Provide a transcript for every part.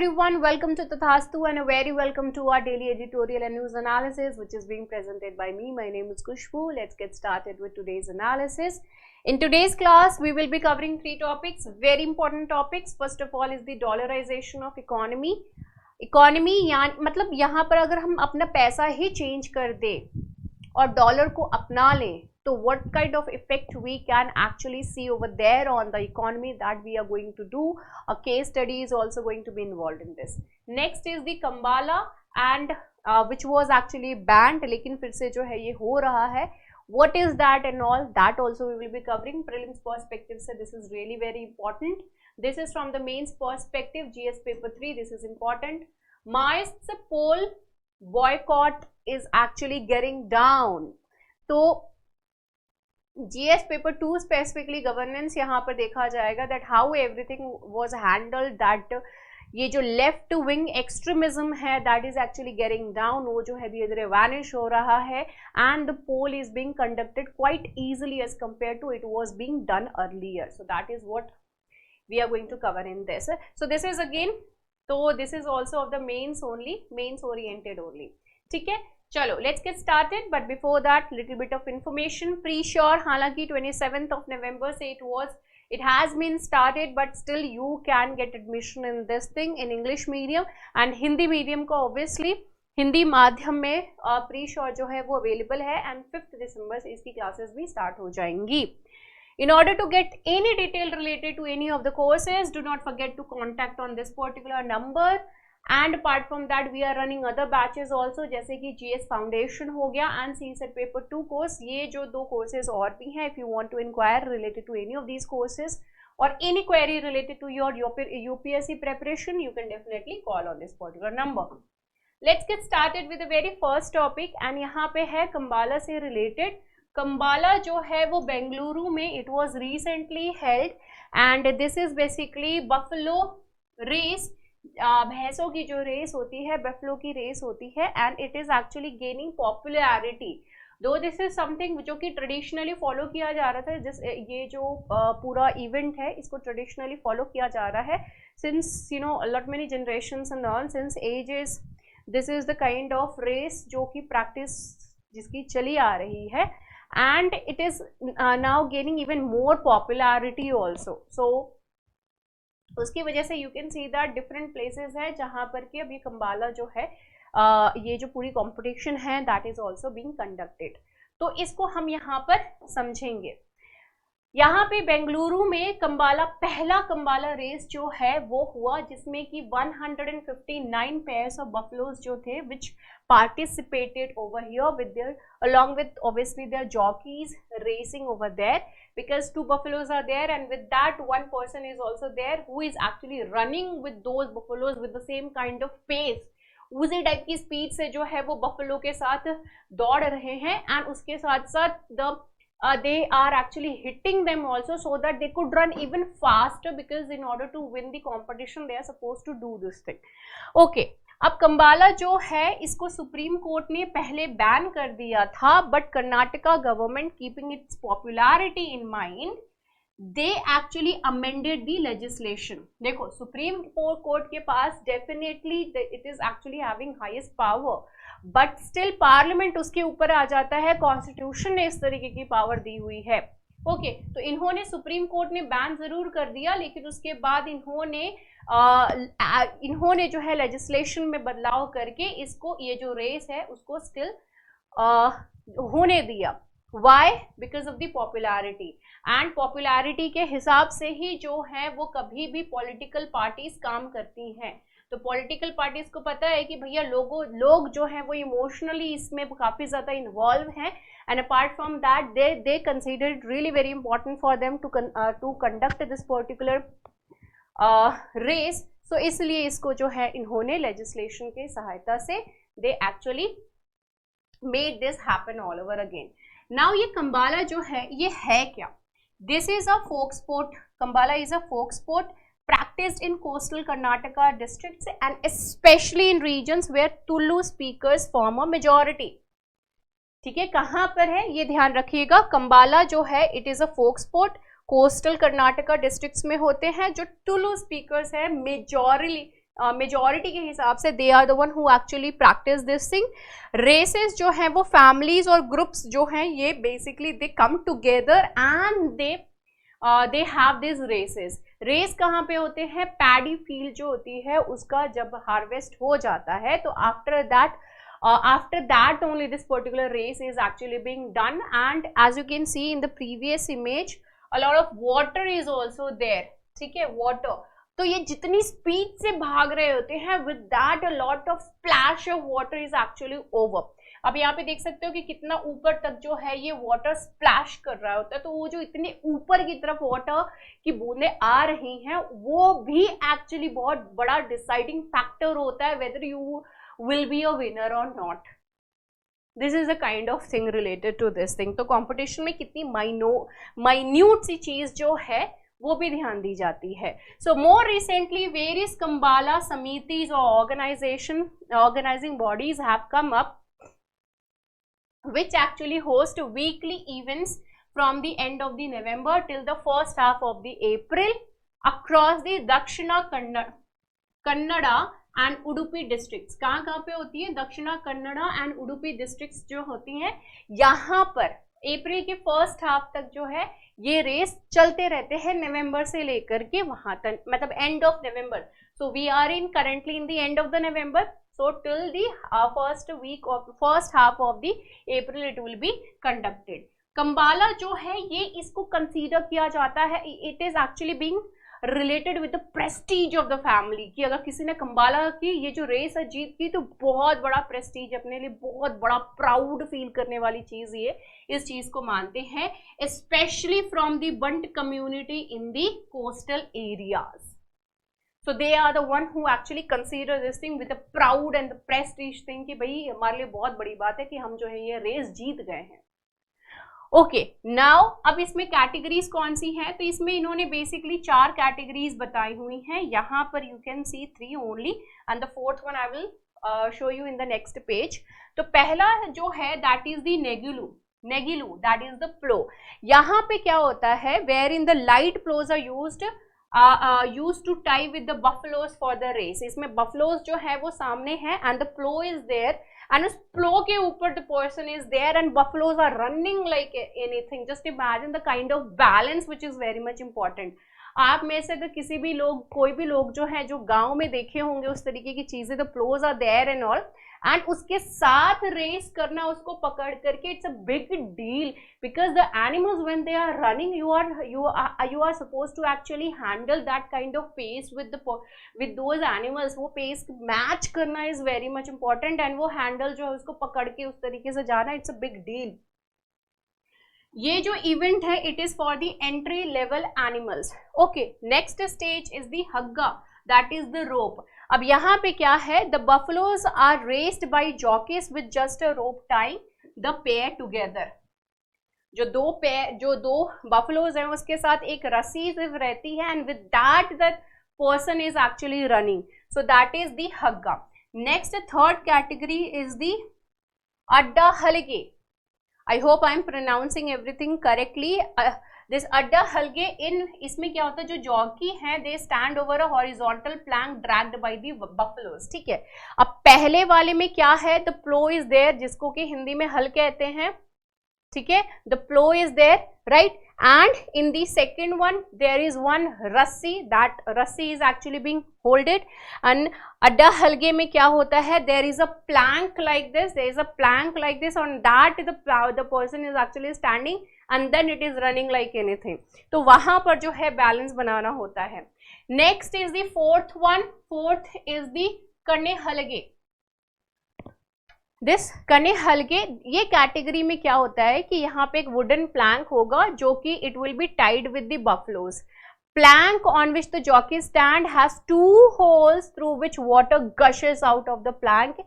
everyone, welcome to Tathastu and a very welcome to our daily editorial and news analysis which is being presented by me. My name is Kushbu. Let's get started with today's analysis. In today's class, we will be covering three topics, very important topics. First of all is the dollarization of economy. यानी मतलब यहाँ पर अगर हम अपना पैसा ही change कर दे और डॉलर को अपना लें तो what kind of effect we can actually see over there on the economy, that we are going to do. A case study is also going to be involved in this. Next is the Kambala and which was actually banned, लेकिन फिर से जो है ये हो रहा है. What is that and all, that also we will be covering. Prelims perspective, so this is really very important. This is from the mains perspective, GS paper 3, this is important. Maersk poll boycott is actually getting down. तो GS paper 2 specifically governance यहाँ पर देखा जाएगा that how everything was handled, that ये जो left wing extremism है that is actually getting down, वो जो है धीरे धीरे vanish हो रहा है and the poll is being conducted quite easily as compared to it was being done earlier. So that is what we are going to cover in this. So this is again, so this is also of the mains only, mains oriented only. ठीक है, चलो let's get started. But before that little bit of information. Pre sure हालांकि 27th of November से it has been started, but still you can get admission in this thing in English medium and Hindi medium को obviously Hindi माध्यम में pre sure जो है वो available है and 5th December से इसकी क्लासेस भी स्टार्ट हो जाएंगी. In order to get any detail related to any of the courses, do not forget to contact on this particular number. And apart from that, we are running other batches also, जैसे कि GS Foundation हो गया and CSET Paper 2 course. ये जो दो courses और भी हैं, if you want to inquire related to any of these courses or any query related to your UPSC preparation, you can definitely call on this particular number. Let's get started with the very first topic and यहाँ पे है Kambala से related. Kambala जो है वो बेंगलुरु में it was recently held and this is basically buffalo race. भैंसों की जो रेस होती है, बफलो की रेस होती है and it is actually gaining popularity. दो दिस इज समथिंग जो कि ट्रेडिशनली फॉलो किया जा रहा था. ये जो पूरा इवेंट है इसको ट्रेडिशनली फॉलो किया जा रहा है since you know lot many generations and all since ages. This is the kind of race जो कि प्रैक्टिस जिसकी चली आ रही है and it is now gaining even more popularity also. So उसकी वजह से you can see that different places है जहाँ पर कि अभी कंबाला जो है ये जो पूरी कंपटीशन है that is also being conducted. तो इसको हम यहाँ पर समझेंगे. यहाँ पे बेंगलुरु में कंबाला पहला कंबाला रेस जो है वो हुआ जिसमें कि 159 पेयर्स ऑफ बफलोज जो थे विच participated over here with their along with obviously their jockeys racing over there because two buffaloes are there and with that one person is also there who is actually running with those buffaloes with the same kind of pace. उसी type की speed से जो है वो buffalo के साथ दौड़ रहे हैं एंड उसके साथ साथ they are actually hitting them also so that they could run even faster because in order to win the competition they are supposed to do this thing. Okay. अब कंबाला जो है इसको सुप्रीम कोर्ट ने पहले ban कर दिया था but Karnataka government keeping its popularity in mind they actually amended the legislation. देखो सुप्रीम कोर्ट के पास definitely it is actually having highest power but still parliament उसके ऊपर आ जाता है. कॉन्स्टिट्यूशन ने इस तरीके की पावर दी हुई है. ओके तो इन्होंने सुप्रीम कोर्ट ने बैन जरूर कर दिया लेकिन उसके बाद इन्होंने जो है लेजिस्लेशन में बदलाव करके इसको ये जो रेस है उसको स्टिल होने दिया. Why? Because of the popularity and popularity के हिसाब से ही जो है वो कभी भी पॉलिटिकल पार्टीज काम करती हैं. तो पॉलिटिकल पार्टीज को पता है कि भैया लोग जो हैं वो इमोशनली इसमें काफ़ी ज़्यादा इन्वॉल्व हैं and apart from that they consider it really very important for them to conduct this particular race. So इसलिए इसको जो है इन्होंने लेजिस्लेशन के सहायता से they actually made this happen all over again. Now ये कंबाला जो है ये है क्या? This is a folk sport. Kambala is a folk sport practiced in coastal Karnataka districts and especially in regions where Tulu speakers form a majority. ठीक है, कहाँ पर है ये ध्यान रखिएगा. कंबाला जो है it is a folk sport coastal Karnataka districts में होते हैं जो टुलू स्पीकर्स हैं मेजॉरिटी के हिसाब से they are the one who actually practice this thing. Races जो हैं वो फैमिलीज और ग्रुप्स जो हैं ये basically they come together and they have this races. Race कहाँ पे होते हैं? पैडी फील्ड जो होती है उसका जब हार्वेस्ट हो जाता है तो after that only this particular race is actually being done. And as you can see in the previous image, a lot of water is also there. ठीक है, water. तो ये जितनी स्पीड से भाग रहे होते हैं with that a lot of splash of water is actually over. अब यहाँ पे देख सकते हो कि कितना ऊपर तक जो है ये वाटर स्प्लैश कर रहा होता है. तो वो जो इतने ऊपर की तरफ वाटर की बूंदें आ रही हैं वो भी एक्चुअली बहुत बड़ा डिसाइडिंग फैक्टर होता है whether you will be a winner or not. This is a kind of thing related to this thing. तो competition में कितनी minute सी चीज जो है वो भी ध्यान दी जाती है. So more recently various Kambala Samitis or organizing bodies have come up which actually host weekly events from the end of the November till the first half of the April across the Dakshina Kannada and Udupi districts. कहाँ पे होती है? दक्षिणा Kannada and Udupi districts जो होती हैं यहाँ पर अप्रैल के फर्स्ट हाफ तक जो है ये रेस चलते रहते हैं नवंबर से लेकर के वहां तक, मतलब end of November. So we are in currently in the end of the November. So till the first half of the April it will be conducted. Kambala जो है ये इसको कंसीडर किया जाता है, it is actually being related with the prestige of the family. कि अगर किसी ने कंबाला की ये जो रेस है जीत की तो बहुत बड़ा प्रेस्टीज, अपने लिए बहुत बड़ा प्राउड फील करने वाली चीज ये, इस चीज को मानते हैं specially from the Bunt community in the coastal areas. So they are the one who actually consider this thing with the proud and the prestige thing कि भाई हमारे लिए बहुत बड़ी बात है कि हम जो है ये रेस जीत गए हैं. ओके नाउ अब इसमें कैटेगरीज कौन सी हैं? तो इसमें इन्होंने बेसिकली 4 कैटेगरीज बताई हुई हैं. यहाँ पर you can see 3 only and the fourth one I will show you in the next page. तो पहला जो है that is the Negilu that is the plough. यहाँ पे क्या होता है? Where in the light ploughs are used to tie with the buffaloes for the race. इसमें बफलोज जो है वो सामने है and the plough is there and उस प्लो के ऊपर the person is there and buffaloes are running like anything. Just imagine the kind of balance which is very much important. आप में से तो किसी भी लोग, कोई भी लोग जो है जो गांव में देखे होंगे उस तरीके की चीजें, the flows are there and all, and उसके साथ रेस करना उसको पकड़ करके it's a big deal because the animals when they are running you are supposed to actually handle that kind of pace with those animals. वो pace match करना is very much important and वो handle जो है उसको पकड़ के उस तरीके से जाना इट्स अ बिग डील. ये जो इवेंट है it is for the entry level animals. Okay next stage is the Hagga that is the rope. अब यहाँ पे क्या है? The buffaloes are raced by jockeys with just a rope tying the pair together. जो दो buffaloes हैं उसके साथ एक रस्सी सिर्फ रहती है and with that the person is actually running. So that is the Hagga. Next third category is the Adda Halage. I hope I am pronouncing everything correctly. This अड्डा हलगे इसमें क्या होता है? जो जॉकी हैं they stand over a horizontal plank dragged by the buffaloes. ठीक है. अब पहले वाले में क्या है? The plow is there जिसको कि हिंदी में हल कहते हैं. ठीक है. The plow is there, right? And in the second one there is one रस्सी. That रस्सी is actually being holded. And अड्डा हलगे में क्या होता है? There is a plank like this. There is a plank like this. On that the person is actually standing and then it is running like anything. तो वहां पर जो है बैलेंस बनाना होता है. Next is the fourth one. Fourth is the कने हलगे. This कने हलगे ये कैटेगरी में क्या होता है कि यहाँ पे एक वुडन प्लैंक होगा जो कि it will be tied with the buffaloes. Plank on which the jockey stand has 2 holes through which water gushes out of the plank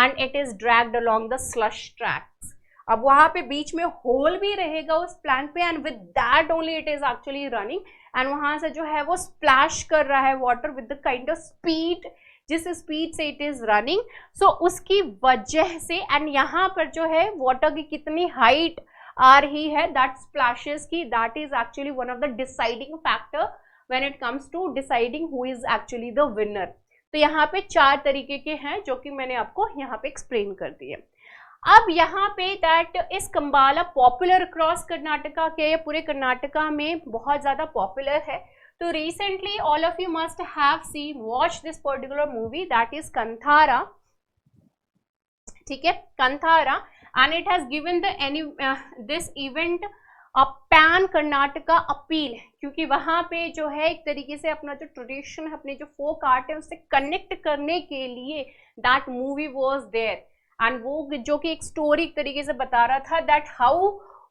and it is dragged along the slush tracks. अब वहां पे बीच में whole भी रहेगा उस Planck पे and with that only it is actually running and वहां से जो है वो स्प्लैश कर रहा है water with the kind of speed जिस स्पीड से इट इज रनिंग. सो उसकी वजह से एंड यहाँ पर जो है वाटर की कितनी हाइट आ रही है दैट स्प्लैशेस की, that is actually one of the deciding factor when it comes to deciding who is actually the winner. तो तो यहाँ पे 4 तरीके के हैं जो कि मैंने आपको यहाँ पे एक्सप्लेन कर दिए। अब यहाँ पे दैट इस कंबाला पॉपुलर अक्रॉस कर्नाटका के, या पूरे कर्नाटका में बहुत ज़्यादा पॉपुलर है। तो recently all of you must have seen watch this particular movie that is Kantara, ठीक है, Kantara, and it has given this event a pan Karnataka appeal, क्योंकि वहां पे जो है एक तरीके से अपना जो ट्रेडिशन है, अपने जो फोक आर्ट है, उससे कनेक्ट करने के लिए that movie was there, and वो जो कि एक स्टोरी एक तरीके से बता रहा था that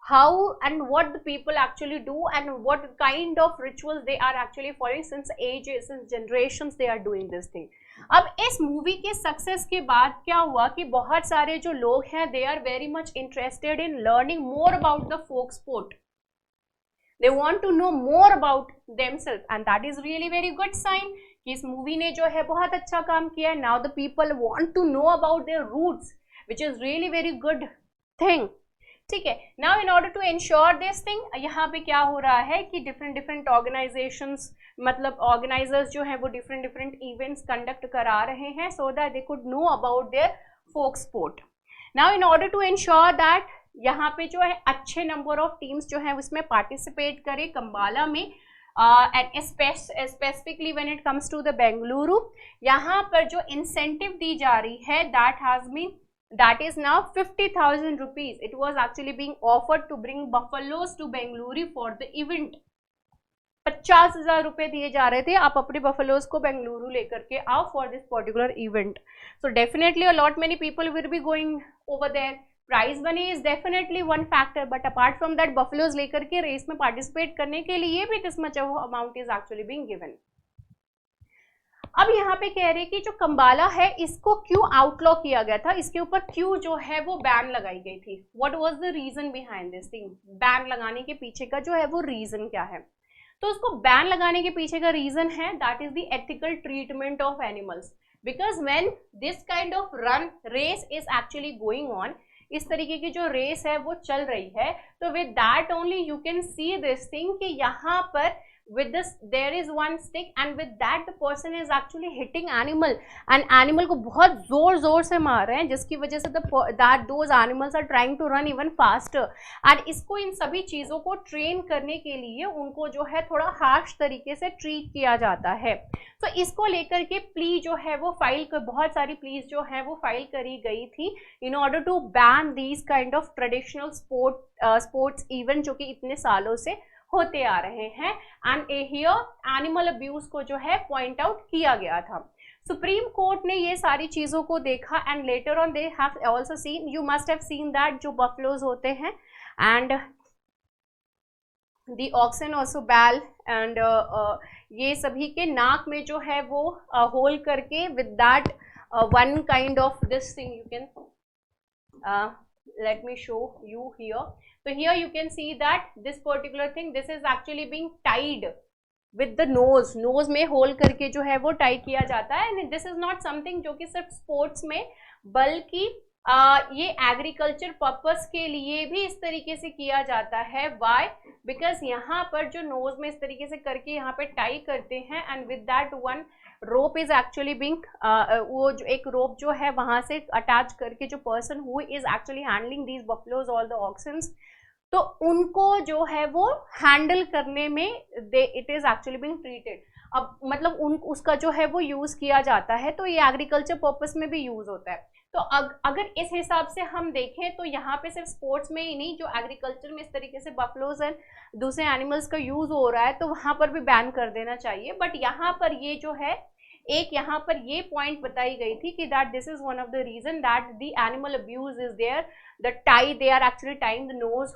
how and what the people actually do and what kind of rituals they are actually following since ages, since generations they are doing this thing. अब इस मूवी के सक्सेस के बाद क्या हुआ कि बहुत सारे जो लोग हैं they are very much interested in learning more about the folk sport. They want to know more about themselves and that is really very good sign कि इस मूवी ने जो है बहुत अच्छा काम किया है. Now the people want to know about their roots which is really very good thing. ठीक है. Now in order to ensure this thing, यहाँ पे क्या हो रहा है कि डिफरेंट ऑर्गेनाइजेशंस, मतलब ऑर्गेनाइजर्स जो हैं वो डिफरेंट इवेंट्स कंडक्ट करा रहे हैं so that they could know about their folk sport. Now in order to ensure that यहाँ पे जो है अच्छे नंबर ऑफ टीम्स जो है उसमें पार्टिसिपेट करें कंबाला में, and specifically when it comes to the Bengaluru, यहाँ पर जो इंसेंटिव दी जा रही है that has been, that is now 50,000 rupees. It was actually being offered to bring buffaloes to Bengaluru for the event. 50,000 रुपए दिए जा रहे थे, आप अपने बफलोज को बेंगलुरु लेकर के आओ for this particular event. So definitely a lot many people will be going over there. Prize money is definitely one factor, but apart from that buffaloes लेकर के रेस में पार्टिसिपेट करने के लिए भी this much of amount is actually being given. अब यहाँ पे कह रहे हैं कि जो कंबाला है इसको क्यों आउटलॉ किया गया था, इसके ऊपर क्यों जो है वो बैन लगाई गई थी. What was the reason behind this thing, ban लगाने के पीछे का जो है वो रीजन क्या है. तो उसको बैन लगाने के पीछे का रीजन है that is the ethical treatment of animals, because when this kind of run race is actually going on, इस तरीके की जो रेस है वो चल रही है, तो with that only you can see this thing कि यहाँ पर with this there is one stick and with that the person is actually hitting animal and animal को बहुत जोर से मार रहे हैं, जिसकी वजह से that those animals are trying to run even faster. and इसको इन सभी चीज़ों को ट्रेन करने के लिए उनको जो है थोड़ा हार्श तरीके से ट्रीट किया जाता है. तो इसको लेकर के प्ली जो है वो फाइल, बहुत सारी प्लीज जो है वो फाइल करी गई थी in order to ban these kind of traditional sports event जो कि इतने सालों से होते आ रहे हैं. एंड हियर एनिमल अब्यूज को जो है पॉइंट आउट किया गया था. सुप्रीम कोर्ट ने ये सारी चीज़ों को देखा and later on they have also seen, you must have seen that जो बफलोज होते हैं एंड दी ऑक्सन ऑल्सो बैल एंड ये सभी के नाक में जो है वो होल करके with that one kind of this thing, you can let me show you here. So here you can see that this particular thing, this is actually being tied with the nose में whole करके जो है वो tie किया जाता है. and this is not something जो कि सिर्फ स्पोर्ट्स में, बल्कि ये एग्रीकल्चर पर्पस के लिए भी इस तरीके से किया जाता है. वाई, बिकॉज यहाँ पर जो नोज में इस तरीके से करके यहाँ पे टाई करते हैं and with that one rope is actually being, वो जो एक रोप जो है वहां से अटैच करके जो person who is actually handling these buffaloes all the oxen, तो उनको जो है वो हैंडल करने में it is actually being treated. अब मतलब उसका जो है वो यूज किया जाता है, तो ये एग्रीकल्चर पर्पस में भी यूज होता है. तो अगर इस हिसाब से हम देखें तो यहाँ पे सिर्फ स्पोर्ट्स में ही नहीं, जो एग्रीकल्चर में इस तरीके से बफलोज एंड दूसरे एनिमल्स का यूज हो रहा है तो वहाँ पर भी बैन कर देना चाहिए. बट यहाँ पर ये जो है एक यहाँ पर ये पॉइंट बताई गई थी कि that this is one of the reason that the animal abuse is there, the tie they are actually tying the nose,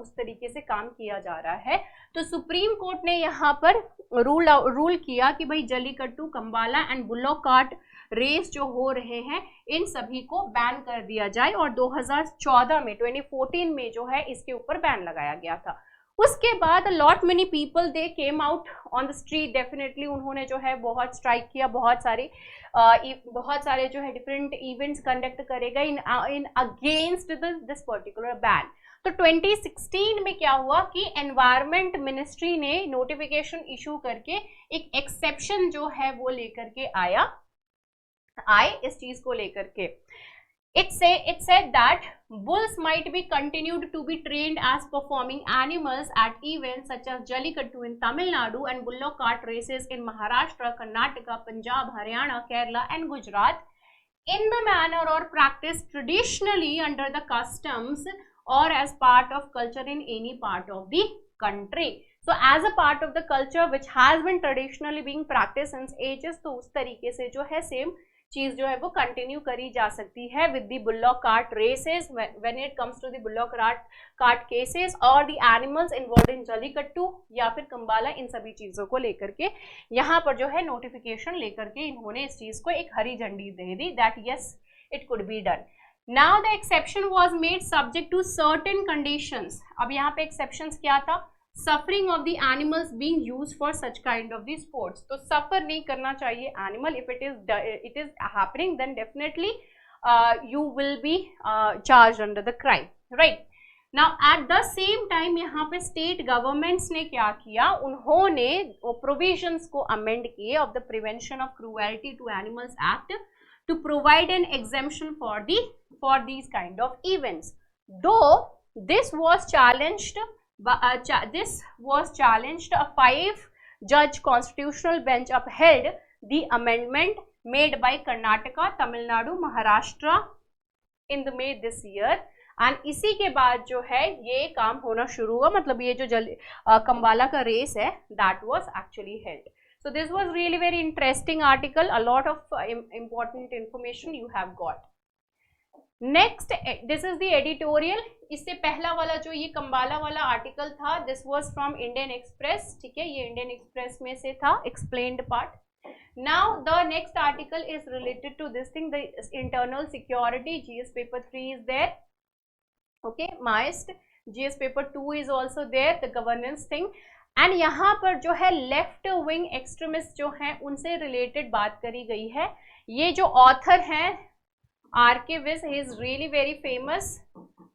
उस तरीके से काम किया जा रहा है. तो सुप्रीम कोर्ट ने यहाँ पर रूल किया कि भाई Jallikattu, Kambala and bullock cart race जो हो रहे हैं इन सभी को बैन कर दिया जाए. और 2014 में 2014 में जो है इसके ऊपर बैन लगाया गया था. उसके बाद lot many people they came out on the street. Definitely उन्होंने जो है बहुत स्ट्राइक किया, बहुत सारे जो है डिफरेंट इवेंट्स कंडक्ट करेगा in against this particular ban. तो 2016 में क्या हुआ कि एनवायरमेंट मिनिस्ट्री ने नोटिफिकेशन इशू करके एक एक्सेप्शन जो है वो लेकर के आया आए इस चीज को लेकर के। It said that bulls might be continued to be trained as performing animals at events such as Jallikattu in Tamil Nadu and bullock cart races in Maharashtra, Karnataka, Punjab, Haryana, Kerala and Gujarat in the manner or practice traditionally under the customs or as part of culture in any part of the country. So as a part of the culture which has been traditionally being practiced since ages, तो उस तरीके से जो है same चीज जो है वो कंटिन्यू करी जा सकती है with the bullock cart races when it comes to the bullock cart cases और the animals involve in Jallikattu या फिर कंबाला, इन सभी चीजों को लेकर के यहाँ पर जो है नोटिफिकेशन लेकर के इन्होंने इस चीज को एक हरी झंडी दे दी that yes it could be done. Now the exception was made subject to certain conditions. अब यहाँ पे एक्सेप्शंस क्या था, suffering of the animals being used for such kind of the sports, तो सफर नहीं करना चाहिए animal, if it is happening then definitely you will be charge under the crime, right. Now at the same time यहाँ पे state governments ने क्या किया, उन्होंने प्रोविजंस को अमेंड किए of the prevention of cruelty to animals act to provide an exemption for these kind of events, though this was challenged this was challenged. A 5-judge constitutional bench upheld the amendment made by Karnataka, Tamil Nadu, Maharashtra in the May this year. And इसी के बाद जो है ये काम होना शुरू हुआ, मतलब ये जो कंबाला का रेस है that was actually held. So this was really very interesting article. A lot of important information you have got. Next this is the editorial. इससे पहला वाला जो ये कंबाला वाला आर्टिकल था this was from Indian Express, ठीक है, ये इंडियन एक्सप्रेस में से था explained part. Now the next article is related to this thing, the internal security, GS paper 3 is there, okay, mains GS paper 2 is also there, the governance thing. And यहाँ पर जो है left wing extremist जो है उनसे related बात करी गई है। ये जो ऑथर हैं R.K. Vis, he is really very famous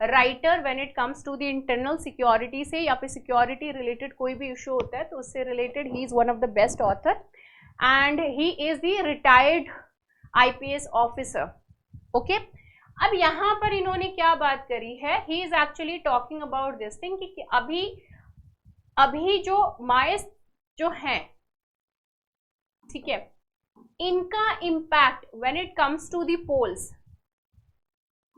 writer when it comes to the internal security से या फिर security related कोई भी issue होता है तो उससे related he is one of the best author and he is the retired IPS officer, okay। अब यहाँ पर इन्होंने क्या बात करी है, he is actually talking about this thing कि अभी जो माइस जो हैं, ठीक है, इनका impact when it comes to the polls,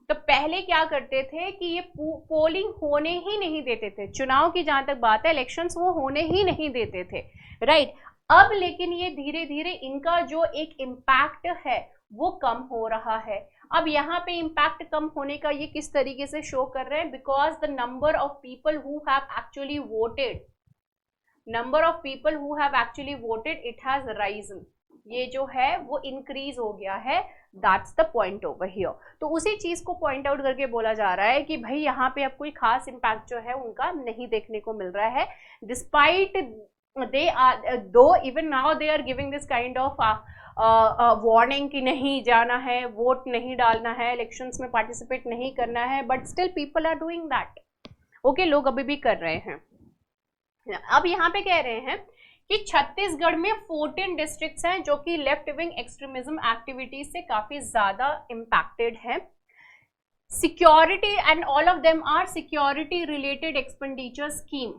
तो पहले क्या करते थे कि ये पोलिंग होने ही नहीं देते थे, चुनाव की जहां तक बात है इलेक्शंस वो होने ही नहीं देते थे, राइट। अब लेकिन ये धीरे धीरे इनका जो एक इम्पैक्ट है वो कम हो रहा है। अब यहाँ पे इम्पैक्ट कम होने का ये किस तरीके से शो कर रहे हैं, because the number of people who have actually voted, number of people who have actually voted it has risen, ये जो है वो इंक्रीज हो गया है, that's the point over here. तो उसी चीज को पॉइंट आउट करके बोला जा रहा है कि भाई यहाँ पे अब कोई खास इम्पैक्ट जो है उनका नहीं देखने को मिल रहा है, despite they are though even now they are giving this kind of warning कि नहीं जाना है, वोट नहीं डालना है, इलेक्शंस में पार्टिसिपेट नहीं करना है, but still people are doing that, okay, लोग अभी भी कर रहे हैं। अब यहाँ पे कह रहे हैं कि छत्तीसगढ़ में 14 डिस्ट्रिक्ट्स हैं जो कि लेफ्ट विंग एक्सट्रीमिज्म एक्टिविटीज से काफी ज्यादा इम्पैक्टेड हैं। Security and all of them are security related expenditure scheme,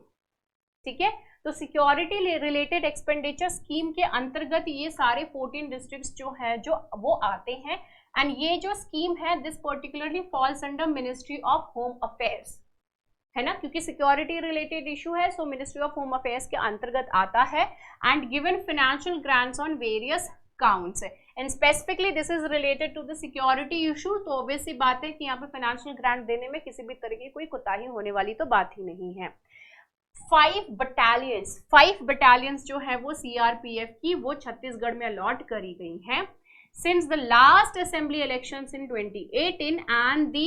ठीक है, तो सिक्योरिटी रिलेटेड एक्सपेंडिचर स्कीम के अंतर्गत ये सारे 14 डिस्ट्रिक्ट्स जो है जो वो आते हैं। एंड ये जो स्कीम है this particularly falls under ministry of home affairs, है ना, क्योंकि सिक्योरिटी रिलेटेड इशू है, so ministry of home affairs के अंतर्गत आता है। And given financial grants on various counts and specifically this is related to the security issue, तो obvious सी बात है कि यहाँ पे फाइनेंशियल ग्रांट देने में किसी भी तरह की कोई कोताही होने वाली तो बात ही नहीं है। 5 बटालियंस जो है वो सीआरपीएफ की वो छत्तीसगढ़ में अलॉट करी गई हैं since the last assembly elections in 2018 and the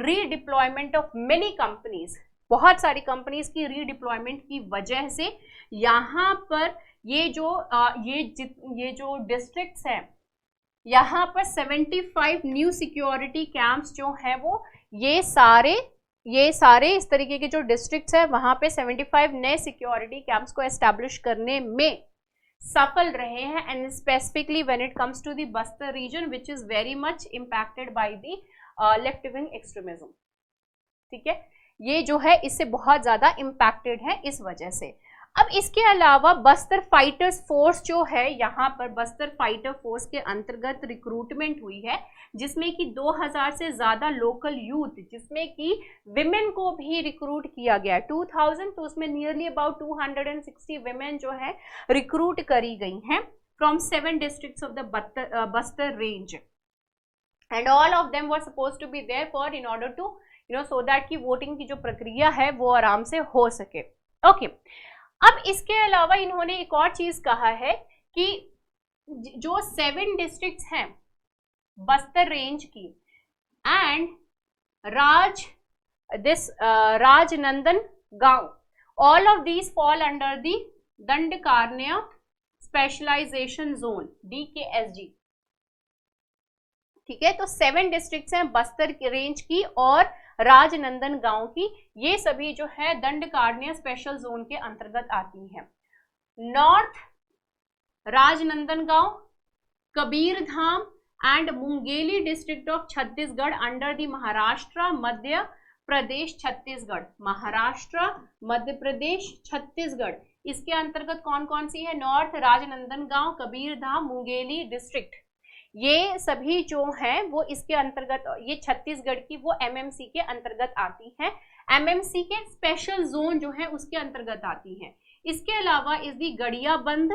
redeployment of many companies, बहुत सारी कंपनीज की रीडिप्लॉयमेंट की वजह से यहाँ पर ये जो डिस्ट्रिक्ट्स हैं यहाँ पर 75 न्यू सिक्योरिटी कैंप्स जो है वो ये सारे इस तरीके के जो डिस्ट्रिक्ट्स हैं वहाँ पे 75 नए सिक्योरिटी कैंप्स को एस्टैब्लिश करने में सफल रहे हैं, and specifically when it comes to the Bastar region which is very much impacted by the left wing extremism. ठीक है, ये जो है इससे बहुत ज्यादा इम्पैक्टेड है इस वजह से। अब इसके अलावा बस्तर फाइटर्स फोर्स जो है, यहाँ पर बस्तर फाइटर फोर्स के अंतर्गत रिक्रूटमेंट हुई है, जिसमें कि 2000 से ज्यादा लोकल यूथ, जिसमें कि विमेन को भी रिक्रूट किया गया 2000, तो उसमें नियरली अबाउट 260 विमेन जो है रिक्रूट करी गई हैं from 7 districts of the Bastar range, and all of them were suppose to be there for in order to so that की वोटिंग की जो प्रक्रिया है वो आराम से हो सके। ओके, अब इसके अलावा इन्होंने एक और चीज कहा है कि जो 7 डिस्ट्रिक्ट्स हैं बस्तर रेंज की and Rajnandgaon, all of these fall under the Dandakaranya specialization zone DKSG। ठीक है, तो 7 डिस्ट्रिक्ट्स हैं बस्तर रेंज की और राजनंदन गांव की, ये सभी जो है दंडकारण्य स्पेशल जोन के अंतर्गत आती हैं। North Rajnandgaon, Kabirdham and Mungeli district of Chhattisgarh under the Maharashtra Madhya Pradesh Chhattisgarh, Maharashtra Madhya Pradesh Chhattisgarh, इसके अंतर्गत कौन कौन सी है? North Rajnandgaon, Kabirdham, Mungeli district, ये सभी जो हैं वो इसके अंतर्गत, ये छत्तीसगढ़ की वो MMC के अंतर्गत आती हैं, MMC के स्पेशल जोन जो है उसके अंतर्गत आती हैं। इसके अलावा इस दी गड़ियाबंद,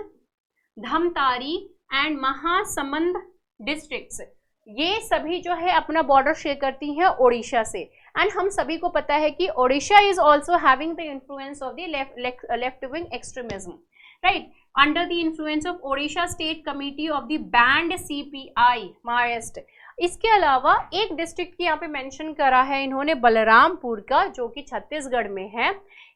धमतारी एंड महासमंद डिस्ट्रिक्ट्स, ये सभी जो है अपना बॉर्डर शेयर करती हैं ओडिशा से, एंड हम सभी को पता है कि Odisha is also having the influence of the left wing extremism, right, under the influence of Odisha State Committee of the banned CPI Maoist। इसके अलावा एक डिस्ट्रिक्ट की यहाँ पे मेंशन करा है इन्होंने बलरामपुर का, जो कि छत्तीसगढ़ में है।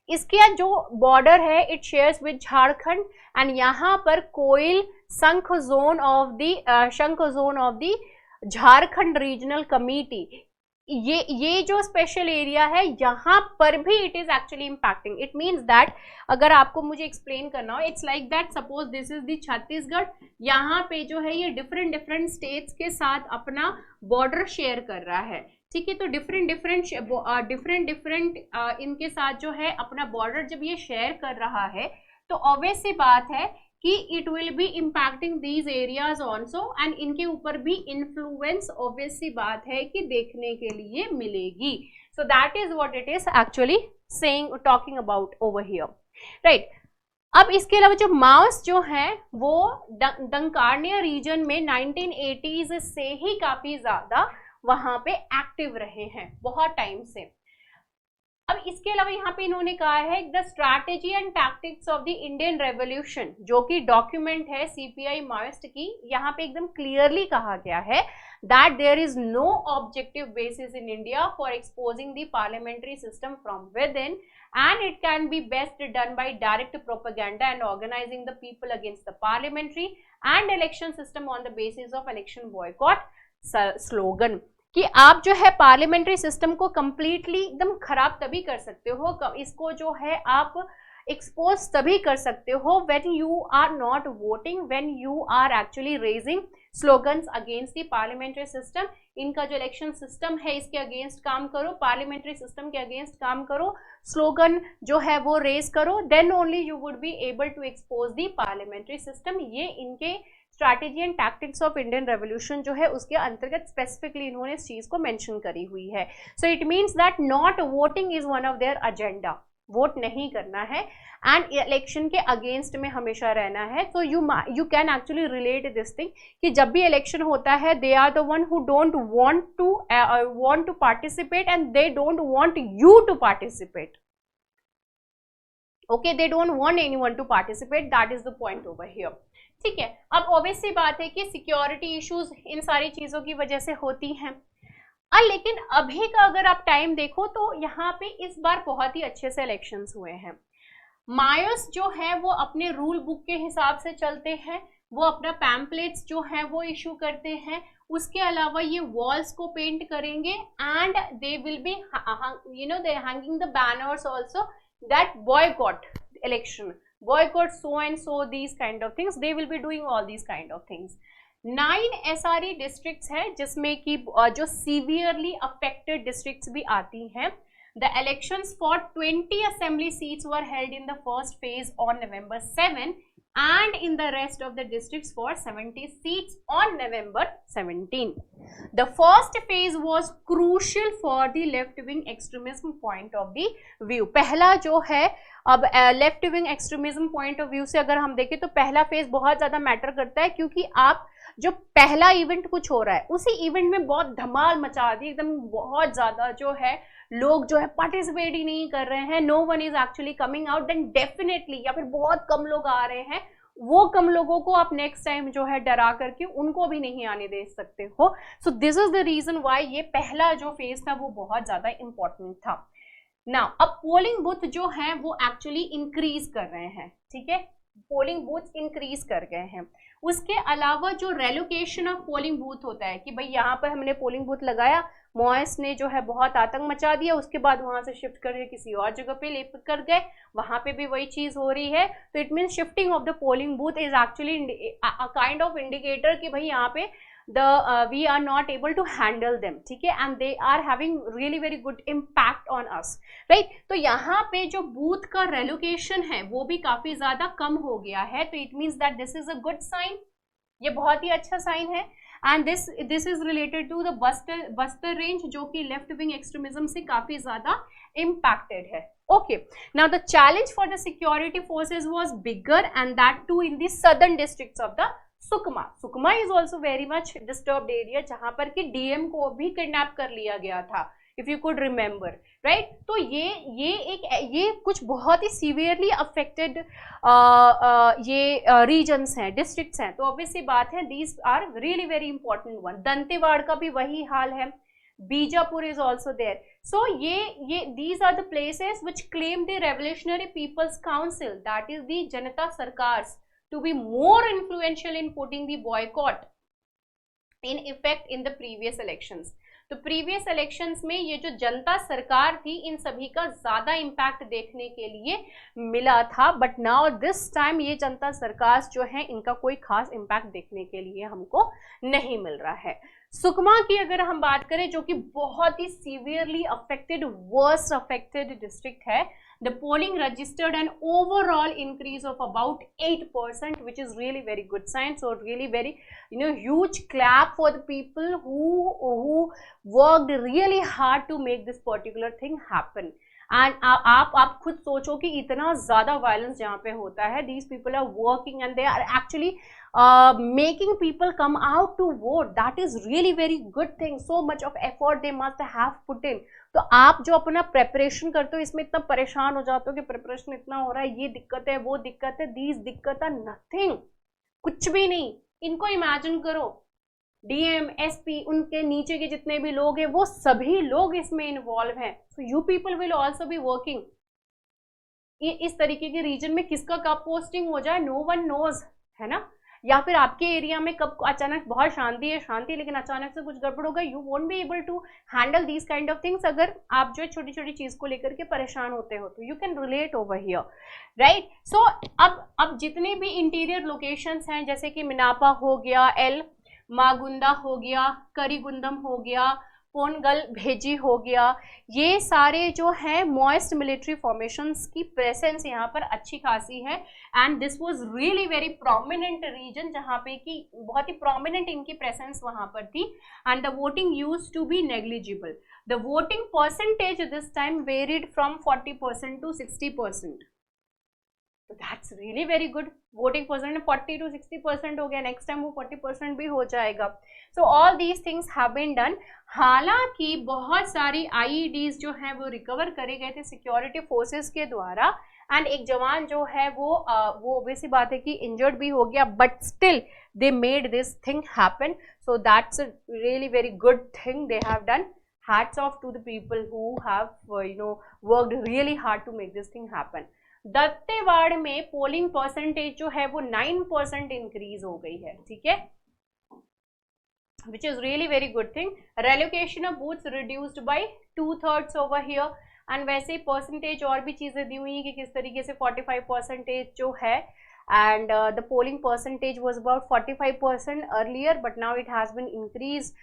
इसके जो बॉर्डर है it shares with Jharkhand, and यहाँ पर कोयल शंख zone of the Jharkhand regional committee, ये जो स्पेशल एरिया है यहाँ पर भी it is actually impacting. It means that अगर आपको मुझे एक्सप्लेन करना हो, it's like that suppose this is the Chhattisgarh, यहाँ पे जो है ये डिफरेंट स्टेट्स के साथ अपना बॉर्डर शेयर कर रहा है। ठीक है, तो डिफरेंट इनके साथ जो है अपना बॉर्डर जब ये शेयर कर रहा है, तो ऑब्वियस सी बात है कि it will B impacting these areas also, and इनके ऊपर भी इन्फ्लुएंस ऑब्वियस सी बात है कि देखने के लिए मिलेगी। सो that is what it is actually saying, talking about over here, right. अब इसके अलावा जो माओस जो है वो दंकारण्य रीजन में 1980s से ही काफी ज्यादा वहां पे एक्टिव रहे हैं, बहुत टाइम से। अब इसके अलावा यहाँ पे इन्होंने कहा है the strategy and tactics of the Indian revolution, जो कि डॉक्यूमेंट है CPI माओइस्ट की, यहाँ पे एकदम क्लियरली कहा गया है that there is no objective basis in India for exposing the parliamentary system from within, and it can be best done by direct propaganda and organizing the people against the parliamentary and election system on the basis of election boycott slogan। कि आप जो है parliamentary system को completely एकदम खराब तभी कर सकते हो, इसको जो है आप एक्सपोज तभी कर सकते हो when you are not voting, when you are actually raising slogans against the parliamentary system. इनका जो इलेक्शन सिस्टम है इसके अगेंस्ट काम करो, पार्लियामेंट्री सिस्टम के अगेंस्ट काम करो, स्लोगन जो है वो रेज करो, then only you would be able to expose the parliamentary system. ये इनके strategy and tactics of Indian revolution जो है उसके अंतर्गत स्पेसिफिकली इन्होंने इस चीज को मेंशन करी हुई है। So it means that not voting is one of their agenda, vote नहीं करना है एंड इलेक्शन के अगेंस्ट में हमेशा रहना है। तो you can actually relate this thing कि जब भी इलेक्शन होता है they are the one who don't want to participate and they don't want you to participate. Okay, they don't want anyone to participate, that is the point over here. ठीक है, अब obvious सी बात है कि security issues in सारी चीजों की वजह से होती हैं, लेकिन अभी का अगर आप टाइम देखो तो यहाँ पे इस बार बहुत ही अच्छे से इलेक्शंस हुए हैं। मायोस जो है वो अपने रूल बुक के हिसाब से चलते हैं, वो अपना पैम्पलेट्स जो है वो इशू करते हैं, उसके अलावा ये वॉल्स को पेंट करेंगे and they will B they hanging the banners also that boycott election, boycott so and so, these kind of things, they will be doing all these kind of things. 9 SRE districts है जिसमें कि जो severely affected districts भी आती हैं. The elections for 20 assembly seats were held in the first phase on November 7 and in the rest of the districts for 70 seats on November 17. The first phase was crucial for the left-wing extremism point of the view. पहला जो है, अब left wing extremism point of view से अगर हम देखें तो पहला फेज बहुत ज्यादा मैटर करता है, क्योंकि आप जो पहला इवेंट कुछ हो रहा है उसी इवेंट में बहुत धमाल मचा दी, एकदम बहुत ज्यादा जो है लोग जो है पार्टिसिपेट ही नहीं कर रहे हैं, no one is actually coming out, then definitely, या फिर बहुत कम लोग आ रहे हैं, वो कम लोगों को आप नेक्स्ट टाइम जो है डरा करके उनको भी नहीं आने दे सकते हो. So this is the reason why ये पहला जो फेज था वो बहुत ज्यादा इंपॉर्टेंट था. नाउ अब पोलिंग बूथ जो है वो एक्चुअली इंक्रीज कर रहे हैं, ठीक है, पोलिंग बूथ इंक्रीज कर गए हैं. उसके अलावा जो रेलोकेशन ऑफ पोलिंग बूथ होता है कि भाई यहाँ पर हमने पोलिंग बूथ लगाया, मॉयस ने जो है बहुत आतंक मचा दिया, उसके बाद वहां से शिफ्ट करके किसी और जगह पे ले कर गए, वहां पे भी वही चीज हो रही है. तो it mean shifting of the polling booth is actually kind of indicator कि भाई यहाँ पे we are not able to handle them, ठीक है, and they are having really very good impact on us, right? तो यहाँ पे जो बूथ का रेलोकेशन है वो भी काफी ज्यादा कम हो गया है. तो it means that this is a good sign, ये बहुत ही अच्छा साइन है. And this is related to the Bastar range जो कि लेफ्ट विंग एक्सट्रीमिज्म से काफी ज्यादा impacted है. Okay, now the challenge for the security forces was bigger, and that too in the southern districts of the Sukma. Sukma is also very much disturbed area जहां पर कि DM को भी किडनैप कर लिया गया था, if you could remember, right. तो ये कुछ बहुत ही सीवियरली अफेक्टेड ये रीजन्स हैं, डिस्ट्रिक्ट्स हैं. तो ऑब्वियसली बात है, these are really very important one. Dantewada का भी वही हाल है, Bijapur is also there. So ये these are the places which claim the revolutionary people's council, that is the Janata Sarkar, to be more influential in putting the boycott in effect in the previous elections. तो previous elections में ये जो जनता सरकार थी इन सभी का ज्यादा इम्पैक्ट देखने के लिए मिला था, बट नाउ दिस टाइम ये जनता सरकार जो है इनका कोई खास इम्पैक्ट देखने के लिए हमको नहीं मिल रहा है. सुकमा की अगर हम बात करें जो कि बहुत ही severely affected, worst affected district है, the polling registered an overall increase of about 8%, which is really very good sign. So really very, huge clap for the people who worked really hard to make this particular thing happen. And आप खुद सोचो कि इतना ज्यादा violence जहाँ पे होता है, these people are working and they are actually making people come out to vote. That is really very good thing. So much of effort they must have put in. तो आप जो अपना प्रेपरेशन करते हो इसमें इतना परेशान हो जाते हो कि प्रेपरेशन इतना हो रहा है, ये दिक्कत है, वो दिक्कत है, दीज दिक्कत है, नथिंग, कुछ भी नहीं. इनको इमेजिन करो, डीएम, एसपी, उनके नीचे के जितने भी लोग हैं वो सभी लोग इसमें इन्वॉल्व हैं. So you people will also be working. इस तरीके के रीजन में किसका कब पोस्टिंग हो जाए, नो वन नोज, है ना. या फिर आपके एरिया में कब अचानक बहुत शांति है लेकिन अचानक से कुछ गड़बड़ होगा, you won't be able to handle these kind of things. अगर आप जो छोटी छोटी चीज को लेकर के परेशान होते हो तो you can relate over here, right. So अब जितने भी इंटीरियर लोकेशंस हैं जैसे कि मिनापा हो गया, एल मागुंदा हो गया, करीगुंदम हो गया, पोनगल भेजी हो गया, ये सारे जो है मॉइस्ट मिलिट्री फॉर्मेशंस की प्रेजेंस यहाँ पर अच्छी खासी है. And this was really very prominent region जहाँ पे कि बहुत ही प्रोमिनेंट इनकी प्रेजेंस वहाँ पर थी. And the voting used to be negligible. The voting percentage this time varied from 40% to 60%. तो that's really very good. Voting percent 40 to 60% हो गया, नेक्स्ट टाइम वो 40% भी हो जाएगा. So all these things have been done. हालांकि बहुत सारी आईईडीज जो हैं वो रिकवर करे गए थे सिक्योरिटी फोर्सेस के द्वारा, एंड एक जवान जो है वो ऑब्वियसली बात है कि इंजर्ड भी हो गया, but still they made this thing happen. So that's a really very good thing they have done. Hats off to the people who have worked really hard to make this thing happen. दत्तेवाड़ में polling percentage जो है वो 9% increase हो गई है, ठीक है, which is really very good thing. Relocation of booths reduced by 2/3 over here. And वैसे ही परसेंटेज और भी चीज़ें दी हुई हैं कि किस तरीके से 45% जो है, and the polling percentage was about 45% earlier but now it has been increased.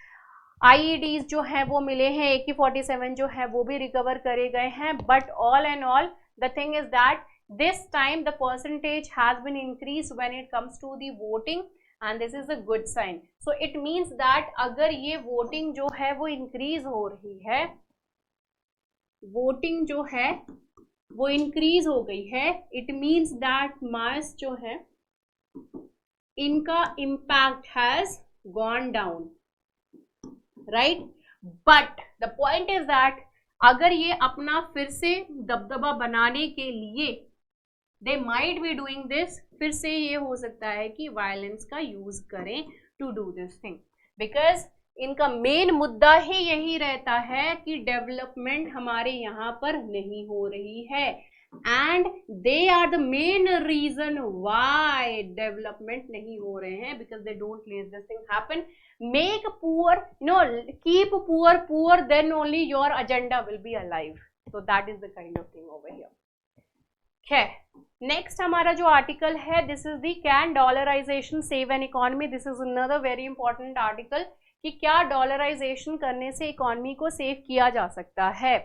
IEDs जो हैं वो मिले हैं, AK-47 जो है वो भी रिकवर करे गए हैं, but all and all the thing is that this time the percentage has been increased when it comes to the voting and this is a good sign. So it means that अगर ये voting जो है वो increase हो रही है, voting जो है वो इंक्रीज हो गई है, इट मीन्स दैट मास जो है इनका impact has gone down, right. But the point is that अगर ये अपना फिर से दबदबा बनाने के लिए they might be doing this, फिर से ये हो सकता है कि वायलेंस का यूज करें to do this thing, because इनका मेन मुद्दा ही यही रहता है कि डेवलपमेंट हमारे यहाँ पर नहीं हो रही है, and they are the main reason why development नहीं हो रहे हैं, because they don't let this thing happen. Make poor, keep poor poor, then only your agenda will be alive. So that is the kind of thing over here. खैर, next हमारा जो article है, this is the can dollarization save an economy. This is another very important article कि क्या dollarisation करने से economy को save किया जा सकता है.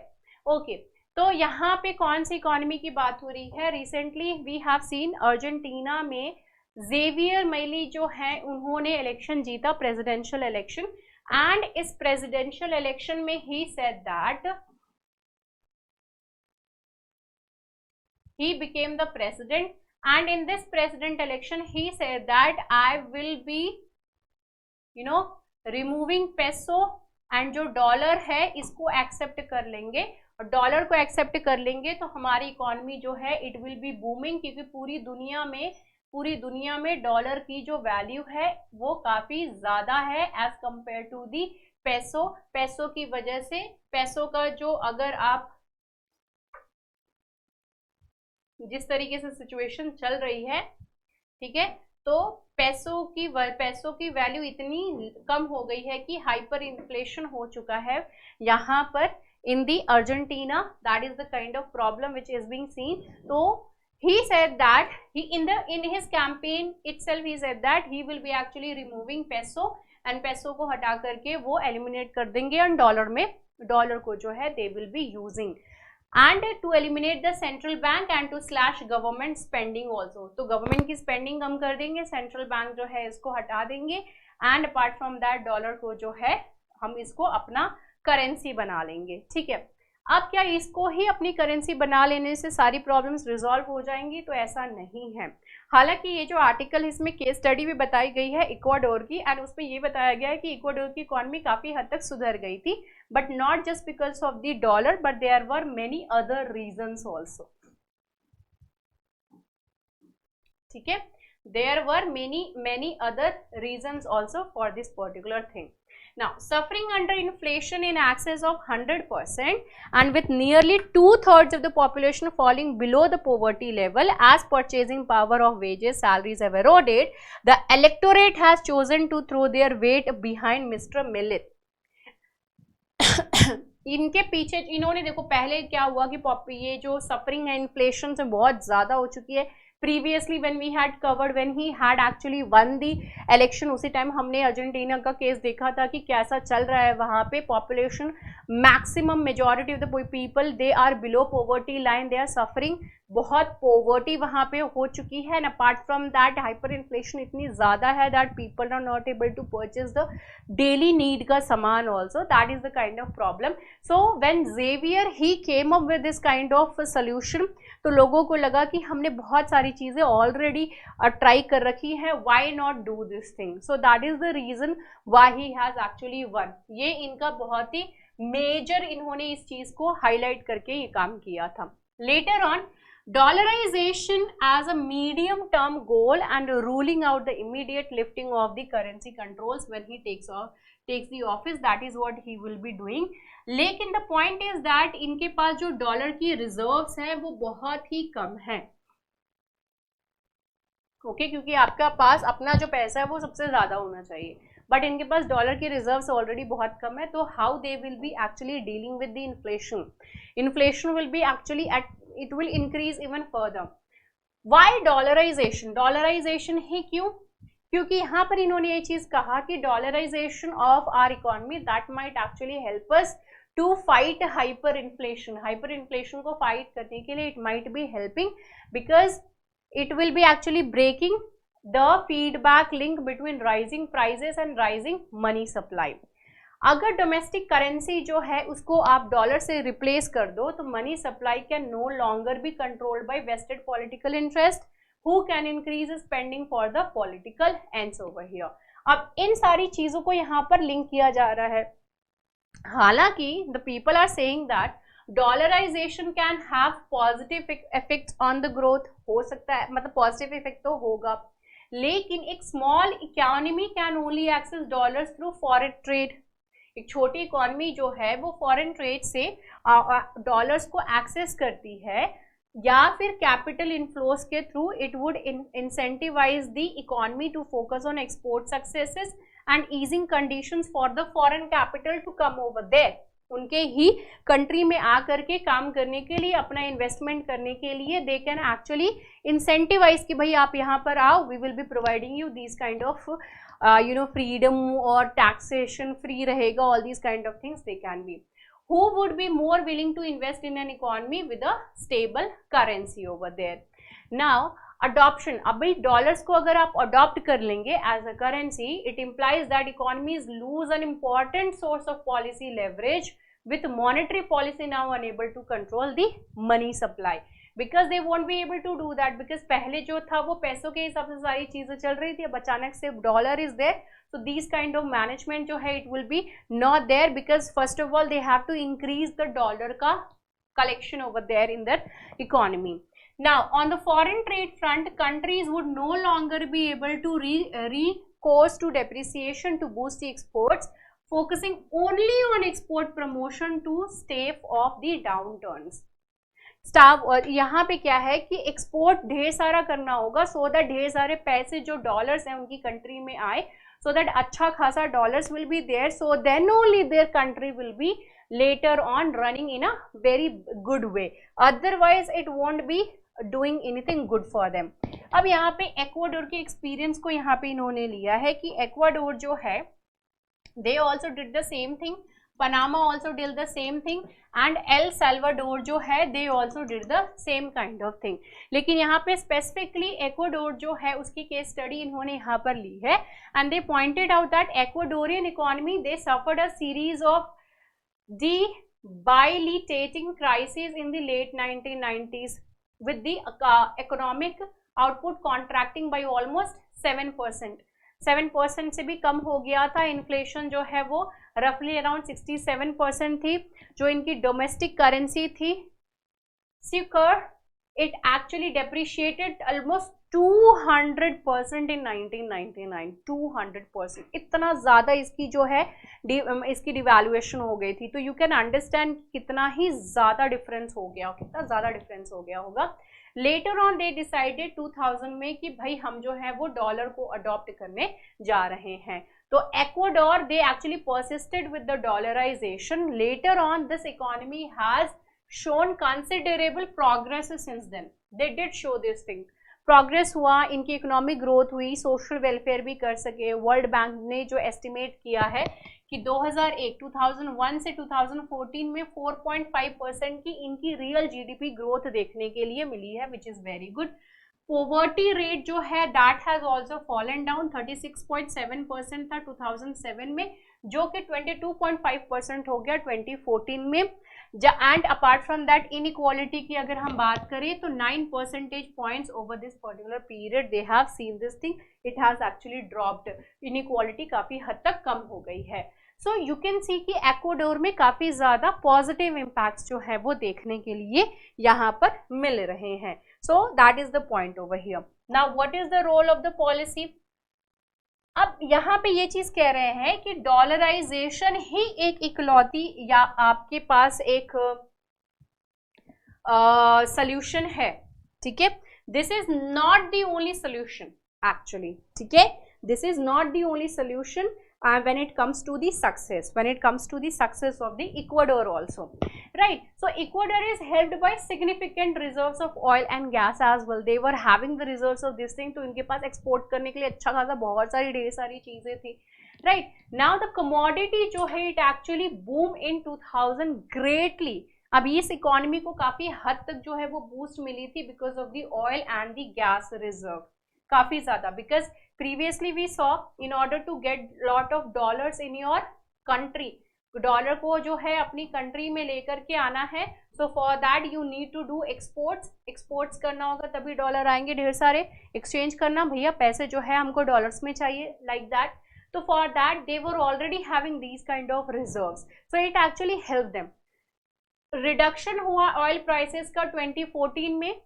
ओके, तो यहाँ पे कौन सी इकोनॉमी की बात हो रही है. Recently we have seen Argentina में जेवियर मिली जो है उन्होंने इलेक्शन जीता, प्रेसिडेंशियल इलेक्शन, एंड इस प्रेसिडेंशियल इलेक्शन में ही said that he became the president, and in this president election he said that I will be removing peso, and जो dollar है इसको एक्सेप्ट कर लेंगे, और डॉलर को एक्सेप्ट कर लेंगे तो हमारी इकोनॉमी जो है इट विल बी बूमिंग, क्योंकि पूरी दुनिया में डॉलर की जो वैल्यू है वो काफी ज्यादा है as compare to the peso. Peso की वजह से पेसो का जो, अगर आप जिस तरीके से सिचुएशन चल रही है, ठीक है, तो पैसों की वैल्यू इतनी कम हो गई है कि हाइपर इन्फ्लेशन हो चुका है यहाँ पर in the Argentina. That is the kind of problem which is being seen. तो he said that in his campaign itself he said that he will be actually removing peso, and peso को हटा करके वो eliminate कर देंगे, और dollar को जो है they will be using, and to eliminate the central bank and to slash government spending also. तो गवर्नमेंट की स्पेंडिंग कम कर देंगे, सेंट्रल बैंक जो है इसको हटा देंगे, and apart from that dollar को जो है हम इसको अपना करेंसी बना लेंगे. ठीक है, अब क्या इसको ही अपनी करेंसी बना लेने से सारी प्रॉब्लम्स रिजॉल्व हो जाएंगी? तो ऐसा नहीं है. हालांकि ये जो आर्टिकल इसमें केस स्टडी भी बताई गई है इक्वाडोर की, एंड उसमें ये बताया गया है कि इक्वाडोर की इकोनॉमी काफ़ी हद तक सुधर गई थी, but not just because of the dollar, but there were many other reasons also. ठीक है, there were many other reasons also for this particular thing. Now, suffering under inflation in excess of 100% and with nearly 2/3 of the population falling below the poverty level as purchasing power of wages, salaries have eroded, the electorate has chosen to throw their weight behind Mr. Millet. इनके पीछे इन्होंने, देखो पहले क्या हुआ कि ये जो सफरिंग है इन्फ्लेशन से बहुत ज़्यादा हो चुकी है. Previously when we had covered, when he had actually won the election, उसी टाइम हमने अर्जेंटीना का केस देखा था कि कैसा चल रहा है वहाँ पे. Population maximum majority of the people they are below poverty line, they are suffering. बहुत पॉवर्टी वहाँ पे हो चुकी है, and apart from that hyper inflation इतनी ज़्यादा है that people are not able to purchase the daily need का सामान also. That is the kind of problem. So when Javier he came up with this kind of solution, तो लोगों को लगा कि हमने बहुत सारी चीज़ें ऑलरेडी ट्राई कर रखी हैं, why not do this thing. So that is the reason why he has actually one. ये इनका बहुत ही मेजर, इन्होंने इस चीज़ को हाईलाइट करके ये काम किया था. Later on, dollarization as a medium term goal and ruling out the immediate lifting of the currency controls when he takes the office, that is what he will be doing. लेकिन the point is that इनके पास जो dollar की reserves हैं वो बहुत ही कम है. Okay, क्योंकि आपका पास अपना जो पैसा है वो सबसे ज्यादा होना चाहिए, बट इनके पास डॉलर के रिजर्व्स ऑलरेडी बहुत कम है, तो how they will be actually dealing with the inflation? Inflation will be actually it will increase even further. Why dollarization? Dollarization ही क्यों? क्योंकि यहाँ पर इन्होंने ये चीज कहा कि dollarization of our economy that might actually help us to fight hyper inflation. Hyper inflation को फाइट करने के लिए it might be helping, because it will be actually breaking the feedback link between rising prices and rising money supply. अगर domestic currency जो है उसको आप dollar से रिप्लेस कर दो तो money supply can no longer be controlled by vested political interest who can increase spending for the political ends over here. अब इन सारी चीजों को यहाँ पर लिंक किया जा रहा है. हालांकि the people are saying that dollarization can have positive effect on the growth. हो सकता है, मतलब पॉजिटिव इफेक्ट तो होगा, लेकिन एक small economy can only access dollars through foreign trade. एक छोटी इकोनॉमी जो है वो फॉरेन ट्रेड से डॉलर्स को एक्सेस करती है, या फिर कैपिटल इनफ्लोस के through it would incentivize the economy to focus on export successes and easing conditions for the foreign capital to come over there. उनके ही कंट्री में आकर के काम करने के लिए, अपना इन्वेस्टमेंट करने के लिए दे कैन एक्चुअली इंसेंटिवाइज कि भाई आप यहाँ पर आओ, we will be providing you this kind of freedom और टैक्सेशन फ्री रहेगा, all these kind of things they can be. Who would be more willing to invest in an economy with a stable currency over there? Now, adoption. अब भाई dollars को अगर आप adopt कर लेंगे as a currency, it implies that economies lose an important source of policy leverage with monetary policy now unable to control the money supply, because they won't be able to do that, because पहले जो था वो पैसों के हिसाब से सारी चीजें चल रही थी. अब अचानक से dollar is there, so these kind of management जो है it will be not there, because first of all they have to increase the dollar का collection over there in their economy. Now on the foreign trade front, countries would no longer be able to recourse to depreciation to boost the exports, focusing only on export promotion to stave off the downturns. और यहाँ पे क्या है कि export ढेर सारा करना होगा, सो दैट ढेर सारे पैसे जो डॉलर्स हैं उनकी कंट्री में आए, so that अच्छा खासा dollars will be there, so then only their country will be later on running in a very good way, otherwise it won't be doing anything good for them. अब यहाँ पे Ecuador के experience को यहाँ पे इन्होंने लिया है कि एक्वाडोर जो है they also did the same thing, Panama also did the same thing, and El Salvador जो है they also did the same kind of thing. लेकिन यहाँ पे स्पेसिफिकली एक्वाडोर जो है उसकी केस स्टडी इन्होंने यहाँ पर ली है, and they pointed out that Ecuadorian economy they suffered a series of debilitating crises in the late 1990s with the economic output contracting by almost 7%. 7% से भी कम हो गया था. इन्फ्लेशन जो है वो रफली अराउंड 67% थी. जो इनकी डोमेस्टिक करेंसी थी sucre, it actually depreciated almost 200% in 1999. 200%, इतना ज़्यादा इसकी जो है इसकी डिवैल्यूएशन हो गई थी. तो यू कैन अंडरस्टैंड कितना ही ज़्यादा डिफरेंस हो गया, कितना ज़्यादा डिफरेंस हो गया होगा. लेटर ऑन दे डिसाइडेड 2000 में कि भाई हम जो है वो डॉलर को अडॉप्ट करने जा रहे हैं. तो Ecuador they actually persisted with the dollarization. Later on this economy has shown considerable progress since then. They did show this thing, progress हुआ, इनकी इकोनॉमिक ग्रोथ हुई, सोशल वेलफेयर भी कर सके. वर्ल्ड बैंक ने जो एस्टिमेट किया है कि 2001 से 2014 में 4.5% की इनकी रियल जीडीपी ग्रोथ देखने के लिए मिली है, which is very good. Poverty rate जो है that has also fallen down. 36.7% था 2007 में, जो कि 22.5% हो गया 2014 में. And apart from that inequality की अगर हम बात करें तो 9 percentage points over this particular period they have seen this thing, it has actually dropped. Inequality काफ़ी हद तक कम हो गई है. सो यू कैन सी कि एक्वाडोर में काफ़ी ज़्यादा पॉजिटिव इम्पैक्ट्स जो है वो देखने के लिए यहाँ पर मिल रहे हैं. So that is the point over here. Now what is the role of the policy? अब यहाँ पे ये चीज़ कह रहे हैं कि डॉलराइजेशन ही एक इकलौती या आपके पास एक सॉल्यूशन है. ठीक है, this is not the only solution actually. ठीक है, this is not the only solution. when it comes to the success of the Ecuador also, right? So Ecuador is helped by significant reserves of oil and gas as well. They were having the reserves of this thing, तो इनके पास export करने के लिए अच्छा खासा बहुत सारी ढेर सारी चीजें थी, right? Now the commodity जो है it actually boom in 2000 greatly. अभी इस इकोनॉमी को काफी हद तक जो है वो बूस्ट मिली थी because of the oil and the gas reserve, काफी ज्यादा, because previously we saw in order to get lot of dollars in your country, dollar को जो है अपनी कंट्री में लेकर के आना है, so for that you need to do exports करना होगा, तभी डॉलर आएंगे ढेर सारे, एक्सचेंज करना, भैया पैसे जो है हमको डॉलर्स में चाहिए, लाइक दैट. तो for that they were already having these kind of reserves, so it actually help them. Reduction हुआ ऑयल प्राइसेस का 2014 में,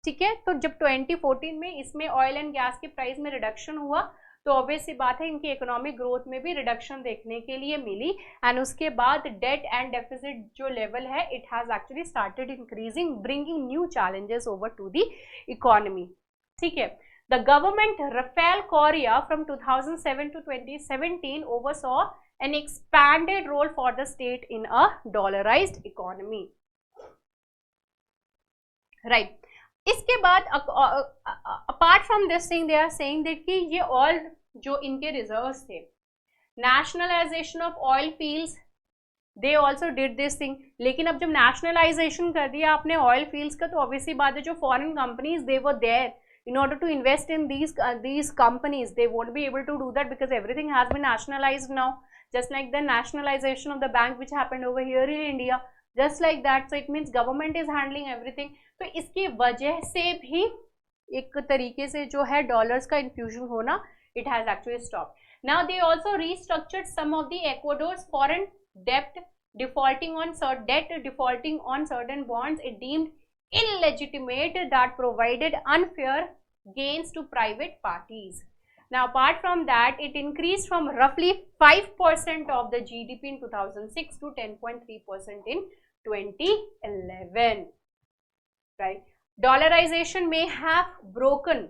ठीक है. तो जब 2014 में इसमें ऑयल एंड गैस के प्राइस में रिडक्शन हुआ तो ऑब्वियस सी बात है इनकी इकोनॉमिक ग्रोथ में भी रिडक्शन देखने के लिए मिली, एंड उसके बाद डेट एंड डेफिसिट जो लेवल है it has actually started increasing, bringing new challenges over to the economy, ठीक है. The government Rafael Correa from 2007 to 2017 oversaw an expanded role for the state in a dollarized economy, right? इसके बाद apart from this thing they are saying that कि ये oil जो इनके reserves थे, nationalization of oil fields, they also did this thing. लेकिन अब जब नेशनलाइजेशन कर दिया आपने ऑयल फील्ड्स का, तो ऑब्वियसली बात है जो foreign companies they were there in order to invest in these companies, they won't be able to do that because everything has been nationalized now, just like the nationalization of the bank which happened over here in India, just like that. So it means government is handling everything. तो इसकी वजह से भी एक तरीके से जो है डॉलर्स का इन्फ्यूजन होना it has actually stopped. Now they also restructured some of the Ecuador's foreign debt, defaulting on certain bonds it deemed illegitimate that provided unfair gains to private parties. Now apart from that it increased from roughly 5% of the GDP in 2006 to 10.3% in 2011, right? Dollarization may have broken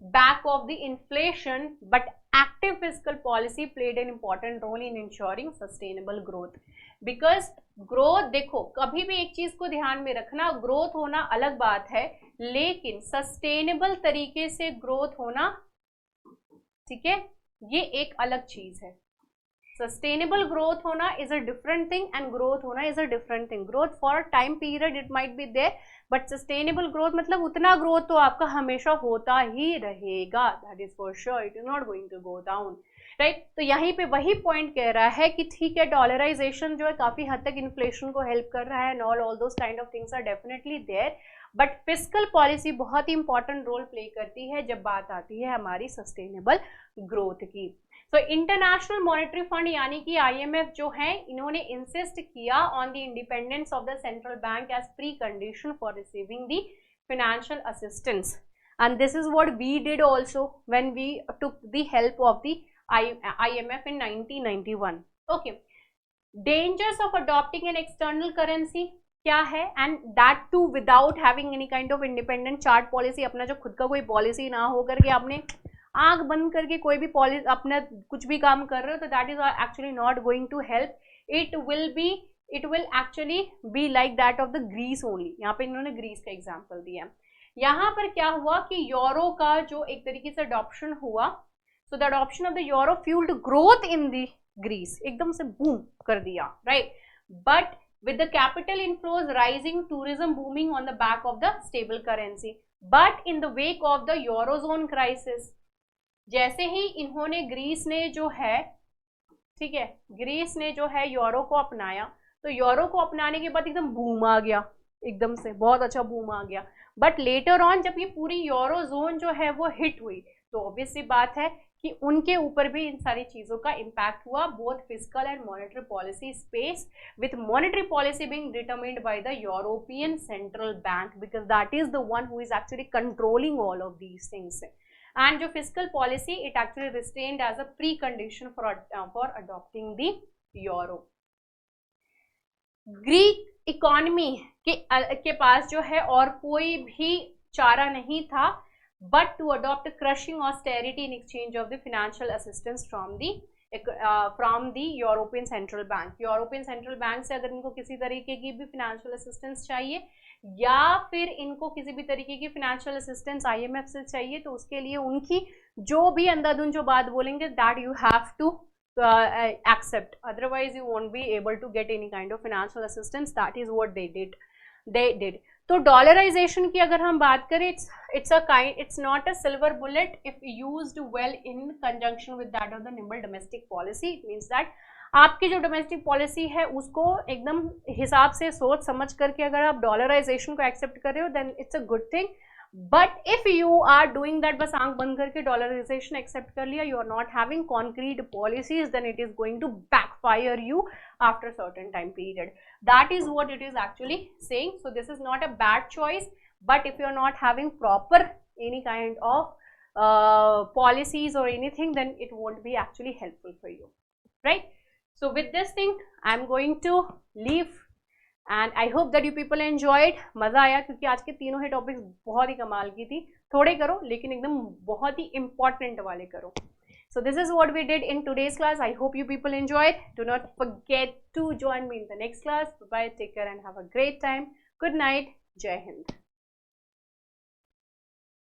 back of the inflation, but active fiscal policy played an important role in ensuring sustainable growth. Because growth, देखो कभी भी एक चीज को ध्यान में रखना, growth होना अलग बात है, लेकिन सस्टेनेबल तरीके से ग्रोथ होना, ठीक है, ये एक अलग चीज है. सस्टेनेबल ग्रोथ होना is a different thing and growth होना is a different thing. Growth for time period it might be there, but sustainable growth मतलब उतना ग्रोथ तो आपका हमेशा होता ही रहेगा, that is for sure, it is not going to go down, right. तो यहीं पे वही पॉइंट कह रहा है कि ठीक है डॉलराइजेशन जो है काफी हद तक इन्फ्लेशन को हेल्प कर रहा है, and all those kind of things are definitely there, but fiscal policy बहुत ही इंपॉर्टेंट रोल प्ले करती है जब बात आती है हमारी सस्टेनेबल ग्रोथ की. तो इंटरनेशनल मॉनेटरी फंड यानी कि IMF जो है, इन्होंने इंसिस्ट किया on the independence of the central bank as pre condition for receiving the financial assistance, and this is what we did also when we took the help of the IMF in 1991. Okay. Dangers of adopting an external currency क्या है, and that too without having any kind of independent chart policy. अपना जो खुद का कोई policy ना हो करके आपने आंख बंद करके कोई भी पॉलिसी अपना कुछ भी काम कर रहे हो, तो that is actually not going to help. It will actually be like that of the Greece only. यहाँ पे इन्होंने ग्रीस का एग्जाम्पल दिया. यहाँ पर क्या हुआ कि यूरो का जो एक तरीके से अडॉप्शन हुआ, so the adoption of the euro fueled growth in the Greece, एकदम से boom कर दिया, right? But with the capital inflows rising, tourism booming on the back of the stable currency. But in the wake of the eurozone crisis, जैसे ही इन्होंने Greece ने जो है, ठीक है, ग्रीस ने जो है यूरो को अपनाया, तो यूरो को अपनाने के बाद एकदम बूम आ गया, एकदम से बहुत अच्छा बूम आ गया. बट लेटर ऑन जब ये पूरी यूरो जोन जो है वो हिट हुई, तो ऑब्वियसली बात है कि उनके ऊपर भी इन सारी चीजों का इम्पैक्ट हुआ, both fiscal and monetary policy space, with monetary policy being determined by the European central bank, because that is the one who is actually controlling all of these things. And जो fiscal policy it actually restrained as a pre condition for adopting the euro. Greek economy के पास जो है और कोई भी चारा नहीं था, but to adopt a crushing austerity in exchange of the financial assistance from the European central bank. European central bank से अगर इनको किसी तरीके की भी financial assistance चाहिए या फिर इनको किसी भी तरीके की financial assistance IMF से चाहिए, तो उसके लिए उनकी जो भी अंधाधुन जो बात बोलेंगे that you have to accept, otherwise you won't be able to get any kind of financial assistance. That is what they did. तो डॉलराइजेशन की अगर हम बात करें, it's not a silver bullet if used well in conjunction with that of the nimble domestic policy. It means that आपकी जो domestic policy है उसको एकदम हिसाब से सोच समझ करके अगर आप डॉलराइजेशन को एक्सेप्ट कर रहे हो, then it's a good thing. But if you are doing that, बस आंख बंद करके डॉलराइजेशन एक्सेप्ट कर लिया, you are not having concrete policies, then it is going to backfire you after certain time period. That is what it is actually saying. So this is not a bad choice, but if you are not having proper any kind of policies or anything, then it won't be actually helpful for you, right? So with this thing I am going to leave and I hope that you people enjoyed. मज़ा आया क्योंकि आज के तीनों ही topics बहुत ही कमाल की थी. थोड़े करो लेकिन एकदम बहुत ही इम्पॉर्टेंट वाले करो. So this is what we did in today's class. I hope you people enjoyed. Do not forget to join me in the next class. Bye bye, take care and have a great time. Good night. Jai Hind.